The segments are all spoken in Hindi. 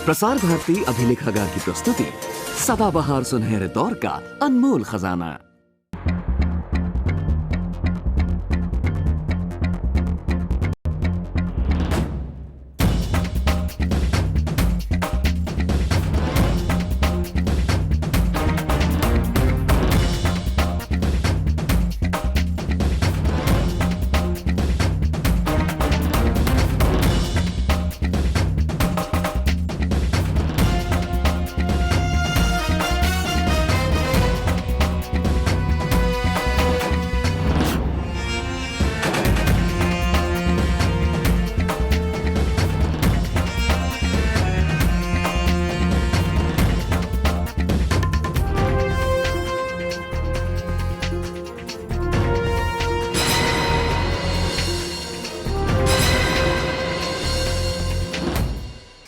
प्रसार भारती अभिलेखागार की प्रस्तुति सदाबहार सुनहरे दौर का अनमोल खजाना।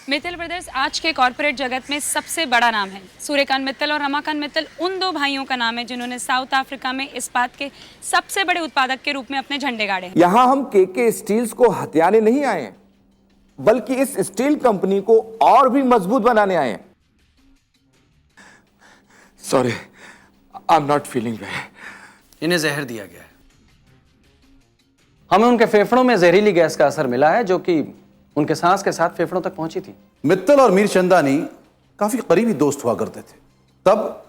मित्तल ब्रदर्स आज के कॉर्पोरेट जगत में सबसे बड़ा नाम है। सूर्यकांत मित्तल और रमाकांत मित्तल उन दो भाइयों का नाम है जिन्होंने साउथ अफ्रीका में इस्पात के सबसे बड़े उत्पादक के रूप में अपने झंडे गाड़े हैं। यहां हम केके स्टील्स को हथियाने नहीं आए हैं, बल्कि इस स्टील कंपनी को और भी मजबूत बनाने आए हैं। Sorry, I am not feeling well. इन्हें जहर दिया गया है। हमें उनके फेफड़ों में जहरीली गैस का असर मिला है जो कि उनके सांस के साथ फेफड़ों तक पहुंची थी। मित्तल और मीर चंदानी काफी करीबी दोस्त हुआ करते थे, तब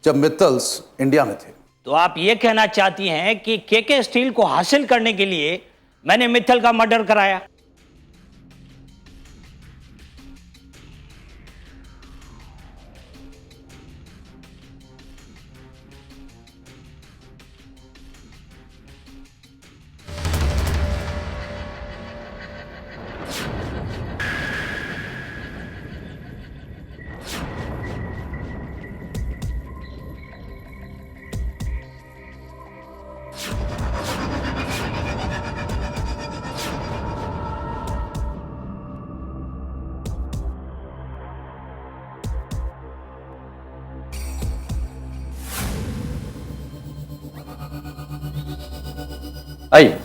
जब मित्तल्स इंडिया में थे। तो आप ये कहना चाहती हैं कि केके स्टील को हासिल करने के लिए मैंने मित्तल का मर्डर कराया? आइए।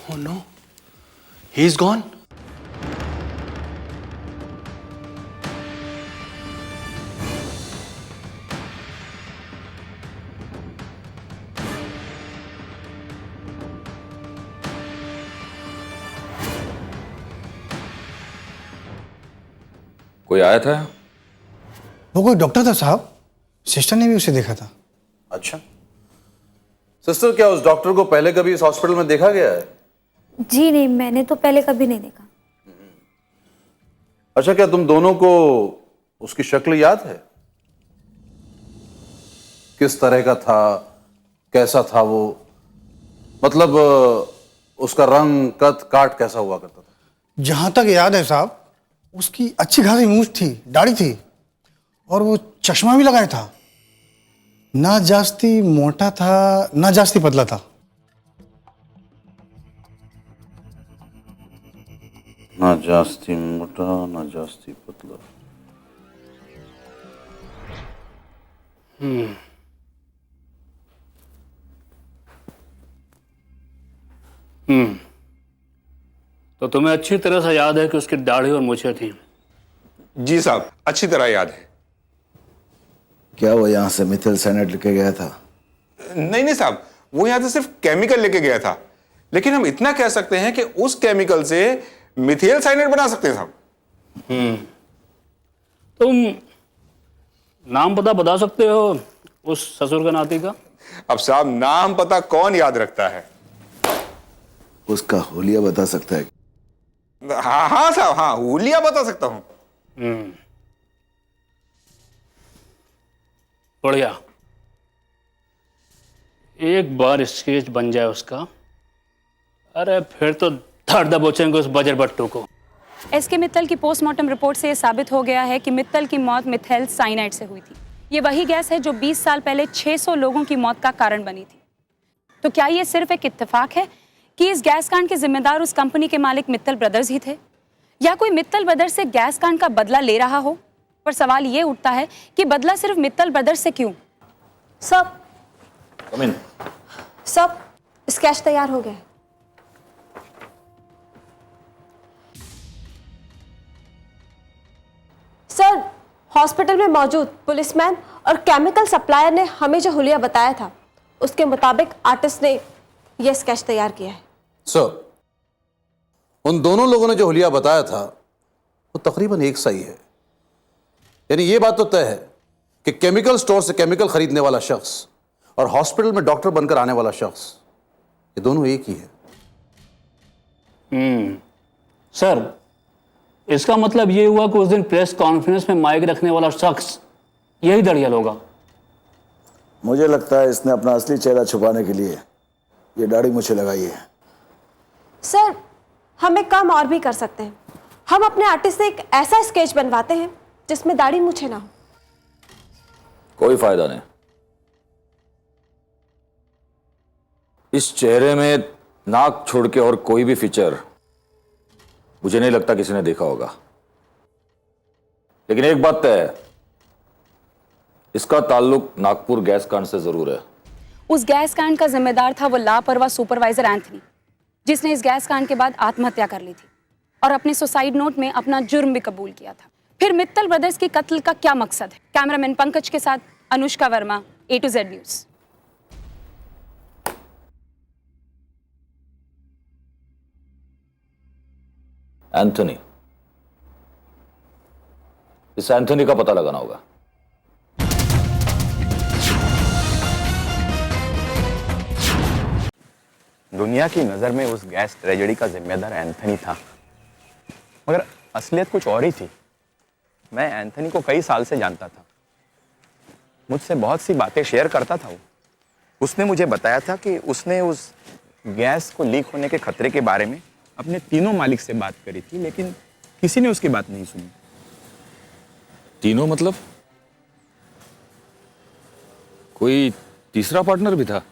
Oh no, he's gone. कोई आया था? वो कोई डॉक्टर था साहब, सिस्टर ने भी उसे देखा था। अच्छा सिस्टर, क्या उस डॉक्टर को पहले कभी इस हॉस्पिटल में देखा गया है? जी नहीं, मैंने तो पहले कभी नहीं देखा। अच्छा, क्या तुम दोनों को उसकी शक्ल याद है? किस तरह का था, कैसा था वो? मतलब उसका रंग, कद, काट कैसा हुआ करता था? जहां तक याद है साहब, उसकी अच्छी खासी मूंछ थी, दाढ़ी थी और वो चश्मा भी लगाया था। ना जास्ती मोटा था, ना जास्ती पतला था। ना जास्ती मोटा, ना जास्ती पतला। तो तुम्हें अच्छी तरह से याद है कि उसकी दाढ़ी और मूछें थी? जी साहब, अच्छी तरह याद है। क्या वो यहाँ से मिथिल साइनाइड लेके गया था? नहीं साहब, वो यहाँ से सिर्फ केमिकल लेके गया था, लेकिन हम इतना कह सकते हैं कि उस केमिकल से मिथिल साइनाइड बना सकते हैं साहब। तुम नाम पता बता सकते हो उस ससुर का नाती का? अब साहब, नाम पता कौन याद रखता है? उसका हुलिया बता सकता है? हाँ साहब, हाँ, हुलिया बता सकता हूं। बढ़िया, एक बार स्केच बन जाए उसका, अरे फिर तो धड़ दबोचेंगे उस बजर बट्टू को। एसके मित्तल की पोस्टमार्टम रिपोर्ट से यह साबित हो गया है कि मित्तल की मौत मिथाइल साइनाइड से हुई थी। ये वही गैस है जो 20 साल पहले 600 लोगों की मौत का कारण बनी थी। तो क्या ये सिर्फ एक इत्तेफाक है कि इस गैस कांड के जिम्मेदार उस कंपनी के मालिक मित्तल ब्रदर्स ही थे, या कोई मित्तल ब्रदर्स से गैस कांड का बदला ले रहा हो? पर सवाल ये उठता है कि बदला सिर्फ मित्तल ब्रदर्स से क्यों? सब Come in. सब स्केच तैयार हो गया है। सर, हॉस्पिटल में मौजूद पुलिसमैन और केमिकल सप्लायर ने हमें जो हुलिया बताया था उसके मुताबिक आर्टिस्ट ने यह स्केच तैयार किया है। सर, उन दोनों लोगों ने जो हुलिया बताया था वो तकरीबन एक सा ही है। यानी ये बात तो तय है कि केमिकल स्टोर से केमिकल खरीदने वाला शख्स और हॉस्पिटल में डॉक्टर बनकर आने वाला शख्स, ये दोनों एक ही है। सर, इसका मतलब ये हुआ कि उस दिन प्रेस कॉन्फ्रेंस में माइक रखने वाला शख्स यही दड़ियल होगा। मुझे लगता है इसने अपना असली चेहरा छुपाने के लिए ये दाढ़ी मुझे लगाई है। सर, हम एक काम और भी कर सकते हैं। हम अपने आर्टिस्ट से एक ऐसा स्केच बनवाते हैं जिसमें दाढ़ी मूछें ना हो। कोई फायदा नहीं। इस चेहरे में नाक छोड़ के और कोई भी फीचर मुझे नहीं लगता किसी ने देखा होगा। लेकिन एक बात तय है, इसका ताल्लुक नागपुर गैस कांड से जरूर है। उस गैस कांड का जिम्मेदार था वो लापरवाह सुपरवाइजर एंथनी, जिसने इस गैस कांड के बाद आत्महत्या कर ली थी और अपने सुसाइड नोट में अपना जुर्म भी कबूल किया था। फिर मित्तल ब्रदर्स की कत्ल का क्या मकसद है? कैमरामैन पंकज के साथ Anushka Verma, A to Z news. Anthony, इस एंथनी का पता लगाना होगा। दुनिया की नज़र में उस गैस ट्रेजेडी का जिम्मेदार एंथनी था, मगर असलियत कुछ और ही थी। मैं एंथनी को कई साल से जानता था, मुझसे बहुत सी बातें शेयर करता था वो। उसने मुझे बताया था कि उसने उस गैस को लीक होने के खतरे के बारे में अपने तीनों मालिक से बात करी थी, लेकिन किसी ने उसकी बात नहीं सुनी। तीनों मतलब कोई तीसरा पार्टनर भी था?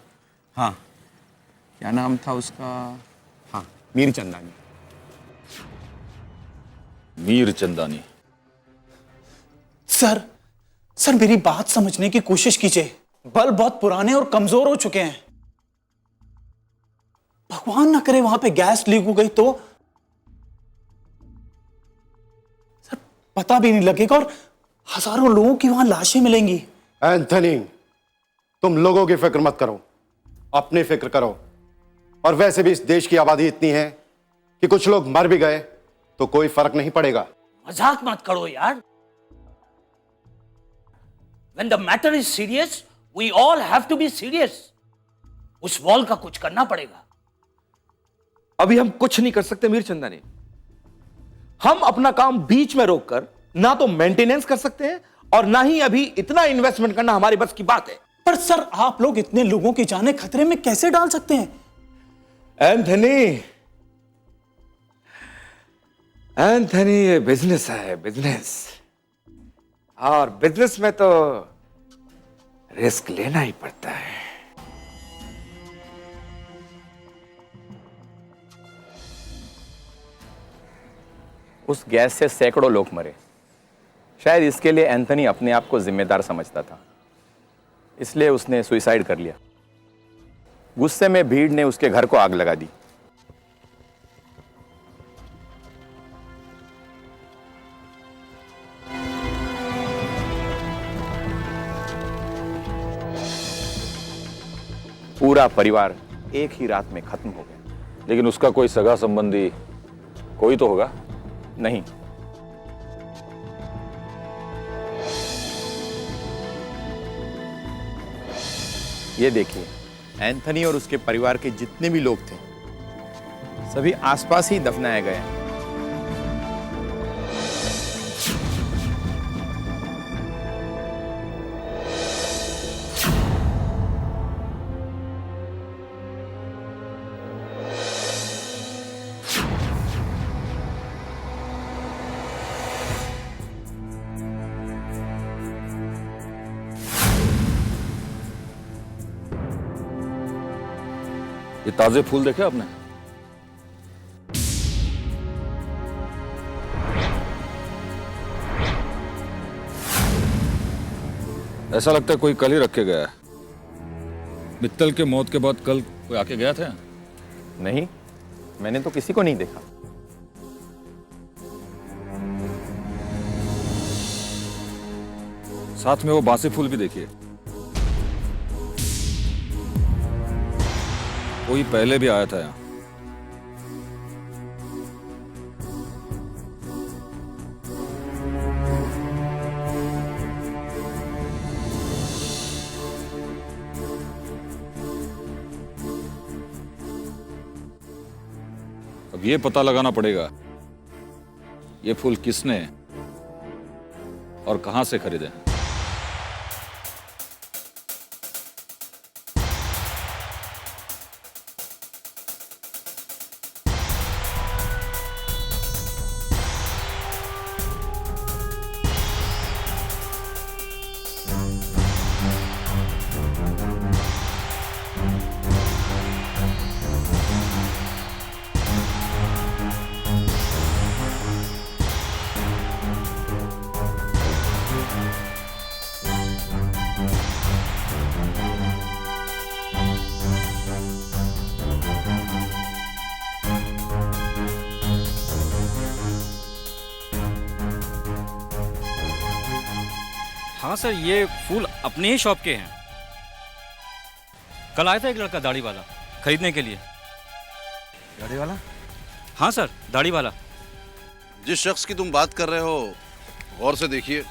हाँ, क्या नाम था उसका? हाँ, मीर चंदानी। मीर चंदानी। सर मेरी बात समझने की कोशिश कीजिए। बल्ब बहुत पुराने और कमजोर हो चुके हैं। भगवान ना करे वहां पे गैस लीक हो गई तो सर पता भी नहीं लगेगा और हजारों लोगों की वहां लाशें मिलेंगी। एंथनी, तुम लोगों की फिक्र मत करो, अपनी फिक्र करो। और वैसे भी इस देश की आबादी इतनी है कि कुछ लोग मर भी गए तो कोई फर्क नहीं पड़ेगा। मजाक मत करो यार। When the matter is serious, we all have to be serious. उस वॉल का कुछ करना पड़ेगा। अभी हम कुछ नहीं कर सकते मीर चंदानी। हम अपना काम बीच में रोककर ना तो मेंटेनेंस कर सकते हैं और ना ही अभी इतना इन्वेस्टमेंट करना हमारी बस की बात है। पर सर, आप लोग इतने लोगों की जानें खतरे में कैसे डाल सकते हैं? एंथनी, ये बिजनेस है, बिजनेस। और बिजनेस में तो रिस्क लेना ही पड़ता है। उस गैस से सैकड़ों लोग मरे। शायद इसके लिए एंथनी अपने आप को जिम्मेदार समझता था, इसलिए उसने सुसाइड कर लिया। गुस्से में भीड़ ने उसके घर को आग लगा दी। पूरा परिवार एक ही रात में खत्म हो गया। लेकिन उसका कोई सगा संबंधी कोई तो होगा? नहीं, ये देखिए, एंथनी और उसके परिवार के जितने भी लोग थे सभी आसपास ही दफनाए गए हैं। ये ताजे फूल देखे आपने? ऐसा लगता है कोई कल ही रख के गया है। मित्तल के मौत के बाद कल कोई आके गया था? नहीं, मैंने तो किसी को नहीं देखा। साथ में वो बासी फूल भी देखिए, कोई पहले भी आया था यहाँ। अब ये पता लगाना पड़ेगा ये फूल किसने और कहां से खरीदे हैं। हाँ सर, ये फूल अपने ही शॉप के हैं। कल आया था एक लड़का दाढ़ी वाला खरीदने के लिए। दाढ़ी वाला? हाँ सर, दाढ़ी वाला। जिस शख्स की तुम बात कर रहे हो गौर से देखिए,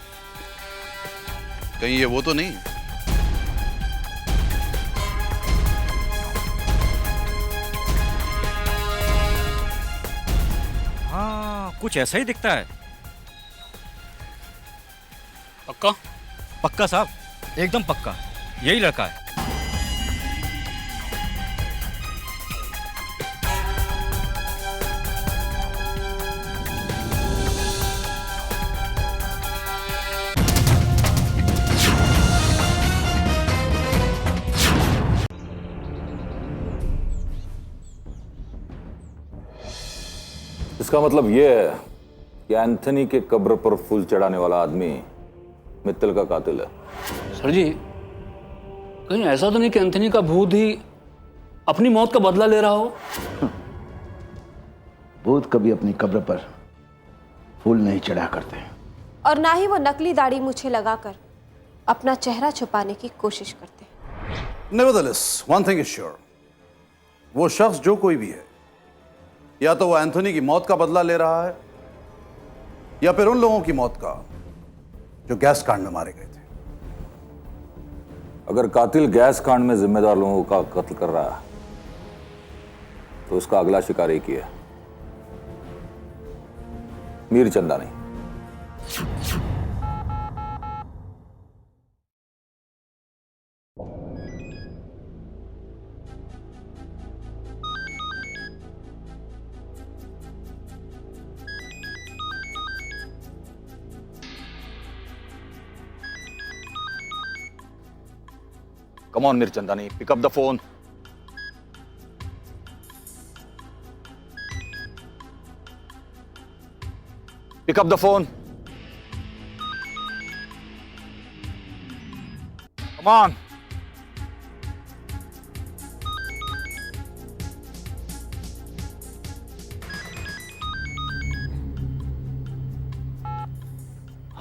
कहीं ये वो तो नहीं? हाँ, कुछ ऐसा ही दिखता है। पक्का? पक्का साहब, एकदम पक्का, यही लड़का है। इसका मतलब यह है कि एंथनी के कब्र पर फूल चढ़ाने वाला आदमी मित्तल का कातिल है। सर जी, कहीं ऐसा तो नहीं कि एंथनी का भूत ही अपनी मौत का बदला ले रहा हो? भूत कभी अपनी कब्र पर फूल नहीं चढ़ा करते, और ना ही वो नकली दाढ़ी मूछें लगाकर अपना चेहरा छुपाने की कोशिश करते। Nevertheless, one thing is sure, वो शख्स जो कोई भी है, या तो वो एंथनी की मौत का बदला ले रहा है या फिर उन लोगों की मौत का जो गैस कांड में मारे गए थे। अगर कातिल गैस कांड में जिम्मेदार लोगों का कत्ल कर रहा है तो उसका अगला शिकार एक ही है, Mir Chandani. Come on, Mir Chandani, pick up the phone. Pick up the phone. Come on.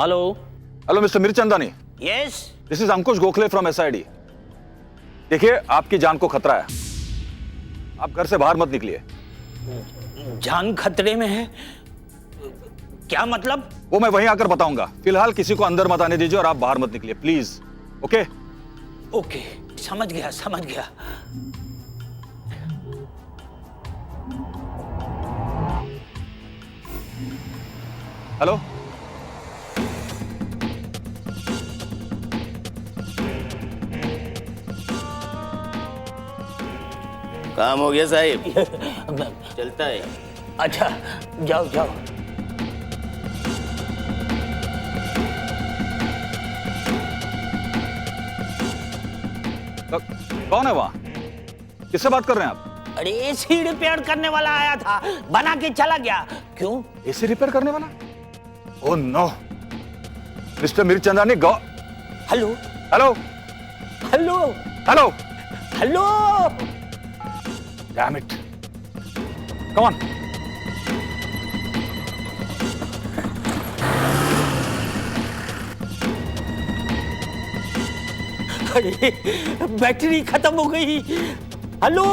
Hello. Hello mister Mir Chandani. Yes. This is Ankush Gokhale from SID। देखिए, आपकी जान को खतरा है, आप घर से बाहर मत निकलिए। जान खतरे में है? क्या मतलब? वो मैं वहीं आकर बताऊंगा। फिलहाल किसी को अंदर मत आने दीजिए और आप बाहर मत निकलिए, प्लीज। ओके? ओके, समझ गया समझ गया। हेलो, काम हो गया साहिब? चलता है। अच्छा, जाओ जाओ। कौन है वहां? किससे बात कर रहे हैं आप? अरे एसी रिपेयर करने वाला आया था, बना के चला गया। क्यों? एसी रिपेयर करने वाला? Oh no, mister Mir Chandani. Hello hello hello hello hello. Damn it, come on. अरे बैटरी खत्म हो गई। हेलो।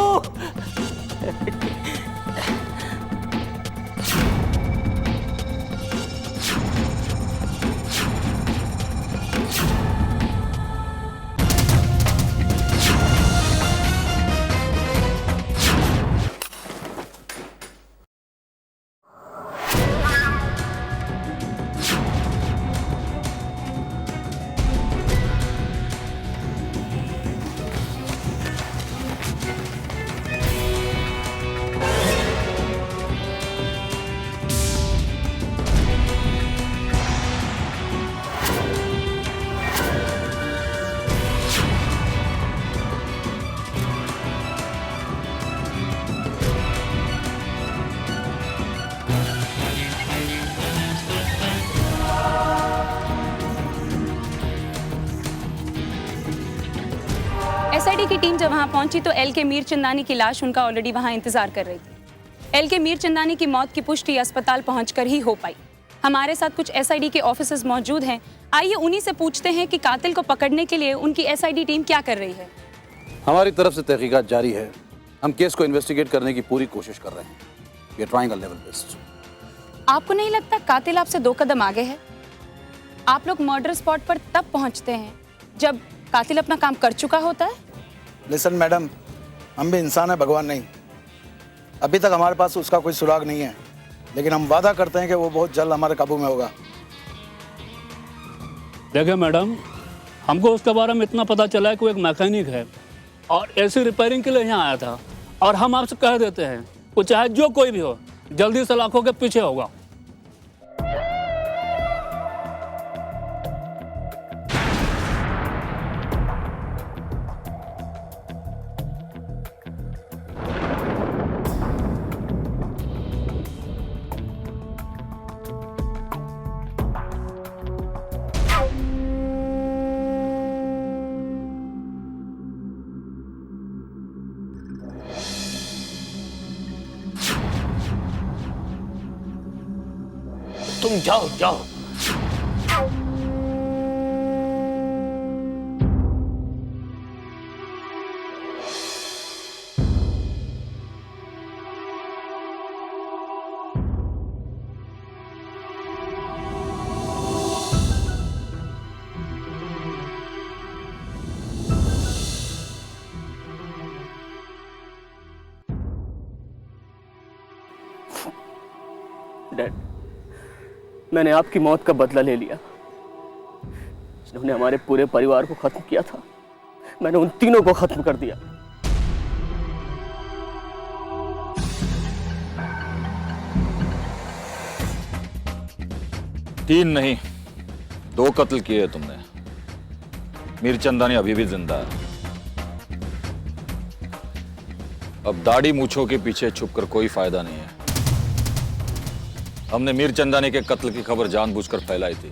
एसआईडी की टीम जब वहां पहुंची तो एल के मीर चंदानी की लाश उनका ऑलरेडी वहां इंतजार कर रही थी। एल के मीर चंदानी की मौत की पुष्टि अस्पताल पहुंचकर ही हो पाई। हमारे साथ कुछ एसआईडी के ऑफिसर्स मौजूद हैं। आइए उन्हीं से पूछते हैं कि कातिल को पकड़ने के लिए उनकी एसआईडी टीम क्या कर रही है। हमारी तरफ से तहकीकात जारी है। हम केस को इन्वेस्टिगेट करने की पूरी कोशिश कर रहे हैं। We are trying a level best. आपको नहीं लगता कातिल आपसे 2 कदम आगे है? आप लोग मर्डर स्पॉट पर तब पहुंचते हैं जब कातिल अपना काम कर चुका होता है। लिसन मैडम, हम भी इंसान है, भगवान नहीं। अभी तक हमारे पास उसका कोई सुराग नहीं है, लेकिन हम वादा करते हैं कि वो बहुत जल्द हमारे काबू में होगा। देखिए मैडम, हमको उसके बारे में इतना पता चला है कि वो एक मैकेनिक है और एसी रिपेयरिंग के लिए यहाँ आया था। और हम आपसे कह देते हैं वो चाहे जो कोई भी हो, जल्दी से लाखों के पीछे होगा। तुम जाओ जाओ। डैड, मैंने आपकी मौत का बदला ले लिया। जिन्होंने हमारे पूरे परिवार को खत्म किया था, मैंने उन तीनों को खत्म कर दिया। तीन नहीं, 2 कत्ल किए तुमने। मीर चंदानी अभी भी जिंदा है। अब दाढ़ी मूछों के पीछे छुपकर कोई फायदा नहीं है। हमने मीर चंदानी के कत्ल की खबर जानबूझकर फैलाई थी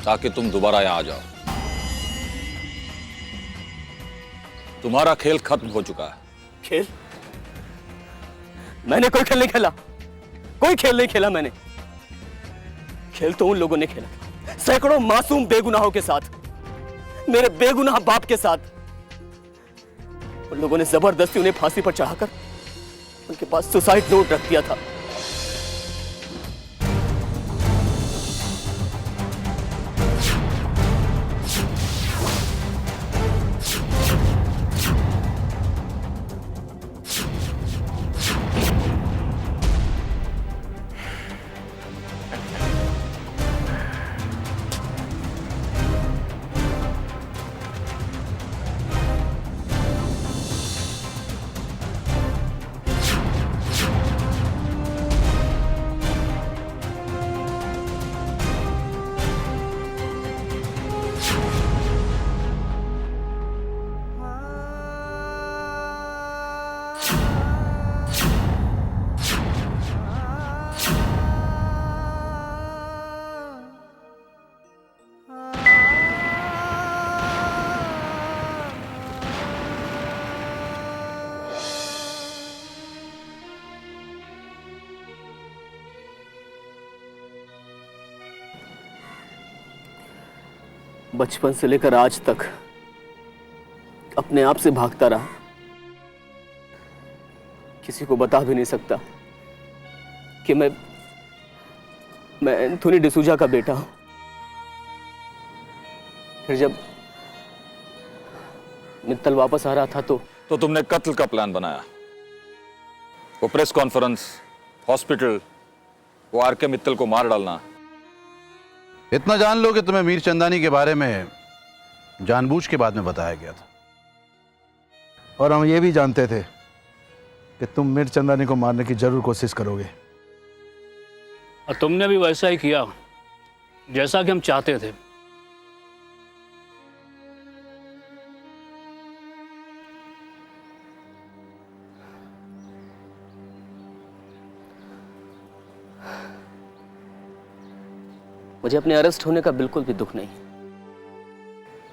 ताकि तुम दोबारा यहां आ जाओ। तुम्हारा खेल खत्म हो चुका है। खेल? मैंने कोई खेल नहीं खेला, कोई खेल नहीं खेला मैंने। खेल तो उन लोगों ने खेला, सैकड़ों मासूम बेगुनाहों के साथ, मेरे बेगुनाह बाप के साथ। उन लोगों ने जबरदस्ती उन्हें फांसी पर चढ़ाकर उनके पास सुसाइड नोट रख दिया था। बचपन से लेकर आज तक अपने आप से भागता रहा, किसी को बता भी नहीं सकता कि मैं एंथोनी डिसूजा का बेटा हूं। फिर जब मित्तल वापस आ रहा था तो तुमने कत्ल का प्लान बनाया। वो प्रेस कॉन्फ्रेंस, हॉस्पिटल, वो आर.के. मित्तल को मार डालना। इतना जान लो कि तुम्हें मीर चंदानी के बारे में जानबूझ के बाद में बताया गया था। और हम ये भी जानते थे कि तुम मीर चंदानी को मारने की जरूर कोशिश करोगे। और तुमने भी वैसा ही किया जैसा कि हम चाहते थे। मुझे अपने अरेस्ट होने का बिल्कुल भी दुख नहीं,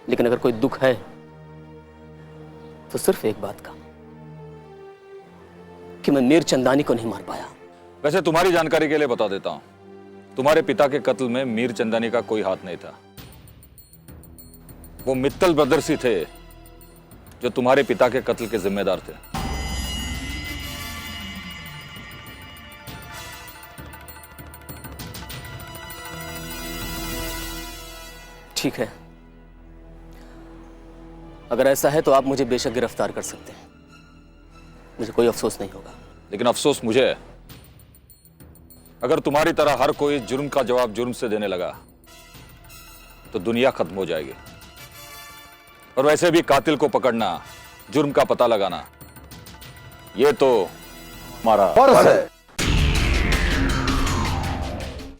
लेकिन अगर कोई दुख है तो सिर्फ एक बात का, कि मैं मीर चंदानी को नहीं मार पाया। वैसे तुम्हारी जानकारी के लिए बता देता हूं, तुम्हारे पिता के कत्ल में मीर चंदानी का कोई हाथ नहीं था। वो मित्तल ब्रदर्स ही थे जो तुम्हारे पिता के कत्ल के जिम्मेदार थे। ठीक है, अगर ऐसा है तो आप मुझे बेशक गिरफ्तार कर सकते हैं, मुझे कोई अफसोस नहीं होगा। लेकिन अफसोस मुझे है, अगर तुम्हारी तरह हर कोई जुर्म का जवाब जुर्म से देने लगा तो दुनिया खत्म हो जाएगी। और वैसे भी कातिल को पकड़ना, जुर्म का पता लगाना, ये तो हमारा फर्ज है।